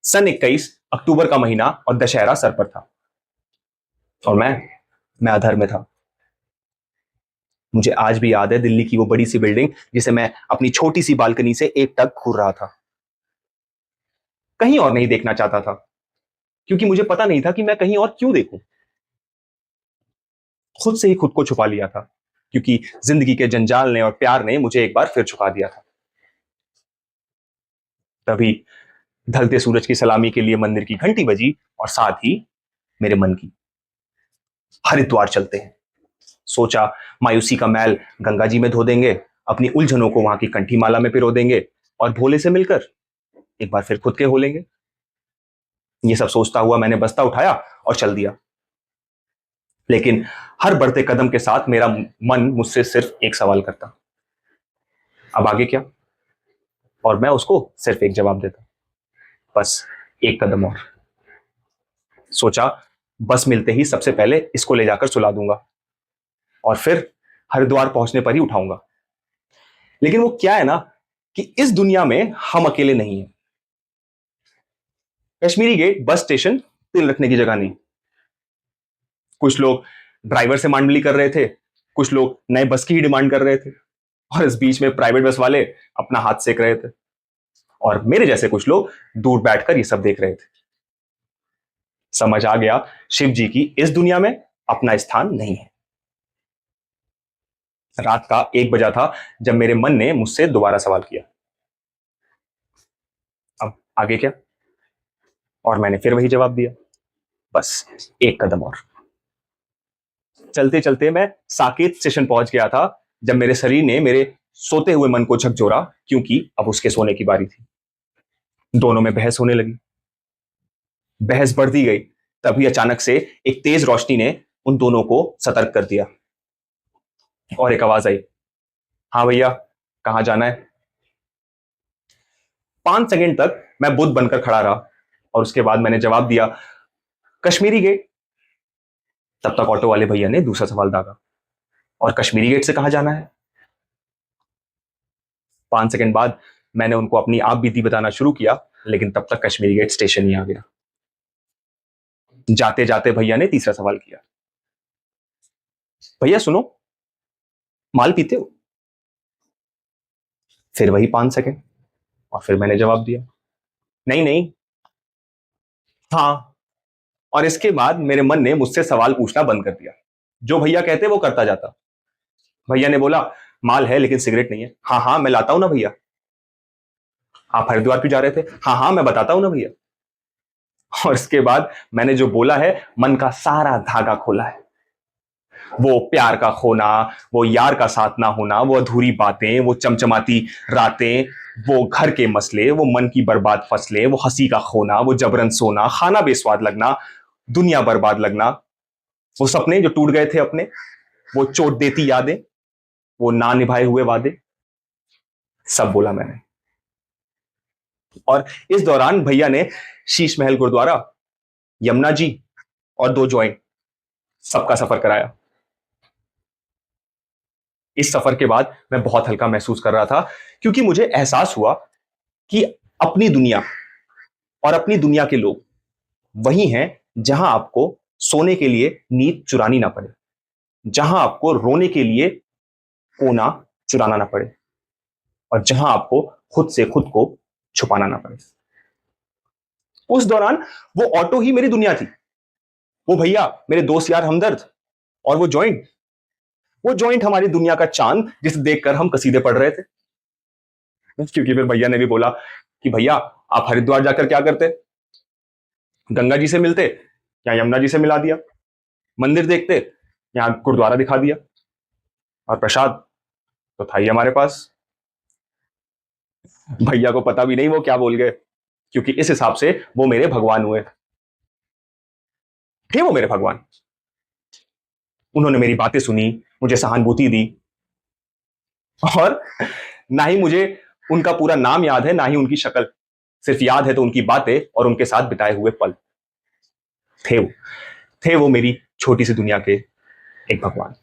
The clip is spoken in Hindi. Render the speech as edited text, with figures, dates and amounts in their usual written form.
सन 21 अक्टूबर का महीना और दशहरा सर पर था और मैं अधर में था। मुझे आज भी याद है दिल्ली की वो बड़ी सी बिल्डिंग जिसे मैं अपनी छोटी सी बालकनी से एकटक घूर रहा था। कहीं और नहीं देखना चाहता था क्योंकि मुझे पता नहीं था कि मैं कहीं और क्यों देखूं। खुद से ही खुद को छुपा लिया था क्योंकि जिंदगी के जंजाल ने और प्यार ने मुझे एक बार फिर झुका दिया था। तभी ढलते सूरज की सलामी के लिए मंदिर की घंटी बजी और साथ ही मेरे मन की। हरिद्वार चलते हैं, सोचा। मायूसी का मैल गंगा जी में धो देंगे, अपनी उलझनों को वहां की कंठी माला में पिरो देंगे और भोले से मिलकर एक बार फिर खुद के हो लेंगे। ये सब सोचता हुआ मैंने बस्ता उठाया और चल दिया। लेकिन हर बढ़ते कदम के साथ मेरा मन मुझसे सिर्फ एक सवाल करता, अब आगे क्या? और मैं उसको सिर्फ एक जवाब देता, बस एक कदम और। सोचा बस मिलते ही सबसे पहले इसको ले जाकर सुला दूंगा और फिर हरिद्वार पहुंचने पर ही उठाऊंगा। लेकिन वो क्या है ना कि इस दुनिया में हम अकेले नहीं हैं। कश्मीरी गेट बस स्टेशन तिल रखने की जगह नहीं। कुछ लोग ड्राइवर से मांडली कर रहे थे, कुछ लोग नए बस की ही डिमांड कर रहे थे और इस बीच में प्राइवेट बस वाले अपना हाथ सेक रहे थे और मेरे जैसे कुछ लोग दूर बैठकर ये सब देख रहे थे। समझ आ गया शिव जी की इस दुनिया में अपना स्थान नहीं है। रात का 1 बजा था जब मेरे मन ने मुझसे दोबारा सवाल किया, अब आगे क्या? और मैंने फिर वही जवाब दिया, बस एक कदम और। चलते चलते मैं साकेत स्टेशन पहुंच गया था जब मेरे शरीर ने मेरे सोते हुए मन को झकझोरा, क्योंकि अब उसके सोने की बारी थी। दोनों में बहस होने लगी। बहस बढ़ती गई, तभी अचानक से एक तेज रोशनी ने उन दोनों को सतर्क कर दिया और एक आवाज आई, हाँ भैया, कहां जाना है? 5 सेकंड तक मैं बुद्ध बनकर खड़ा रहा और उसके बाद मैंने जवाब दिया, कश्मीरी गेट। तब तक ऑटो वाले भैया ने दूसरा सवाल दागा, और कश्मीरी गेट से कहां जाना है? 5 सेकंड बाद मैंने उनको अपनी आप बीती बताना शुरू किया, लेकिन तब तक कश्मीरी गेट स्टेशन ही आ गया। जाते जाते भैया ने तीसरा सवाल किया, भैया सुनो, माल पीते हो? फिर वही 5 सेकंड और फिर मैंने जवाब दिया, नहीं नहीं, हाँ। और इसके बाद मेरे मन ने मुझसे सवाल पूछना बंद कर दिया। जो भैया कहते वो करता जाता। भैया ने बोला, माल है लेकिन सिगरेट नहीं है। हाँ हाँ मैं लाता हूं ना भैया। आप हरिद्वार क्यों जा रहे थे? हाँ हाँ मैं बताता हूं ना भैया। और इसके बाद मैंने जो बोला है, मन का सारा धागा खोला है। वो प्यार का खोना, वो यार का साथ ना होना, वो अधूरी बातें, वो चमचमाती रातें, वो घर के मसले, वो मन की बर्बाद फसलें, वो हंसी का खोना, वो जबरन सोना, खाना बेस्वाद लगना, दुनिया बर्बाद लगना, वो सपने जो टूट गए थे अपने, वो चोट देती यादें, वो ना निभाए हुए वादे, सब बोला मैंने। और इस दौरान भैया ने शीश महल गुरुद्वारा, यमुना जी और 2 जॉइंट, सबका सफर कराया। इस सफर के बाद मैं बहुत हल्का महसूस कर रहा था क्योंकि मुझे एहसास हुआ कि अपनी दुनिया और अपनी दुनिया के लोग वही हैं जहां आपको सोने के लिए नींद चुरानी ना पड़े, जहां आपको रोने के लिए कोना चुराना ना पड़े और जहां आपको खुद से खुद को छुपाना ना पड़े। उस दौरान वो ऑटो ही मेरी दुनिया थी, वो भैया मेरे दोस्त यार हमदर्द, और वो जॉइंट हमारी दुनिया का चांद जिसे देखकर हम कसीदे पढ़ रहे थे। क्योंकि फिर भैया ने भी बोला कि भैया आप हरिद्वार जाकर क्या करते? गंगा जी से मिलते, या यमुना जी से मिला दिया, मंदिर देखते, यहाँ गुरुद्वारा दिखा दिया, और प्रसाद तो था ही हमारे पास। भैया को पता भी नहीं वो क्या बोल गए, क्योंकि इस हिसाब से वो मेरे भगवान हुए थे। वो मेरे भगवान। उन्होंने मेरी बातें सुनी, मुझे सहानुभूति दी, और ना ही मुझे उनका पूरा नाम याद है, ना ही उनकी शक्ल, सिर्फ याद है तो उनकी बातें और उनके साथ बिताए हुए पल। थे वो मेरी छोटी सी दुनिया के एक भगवान।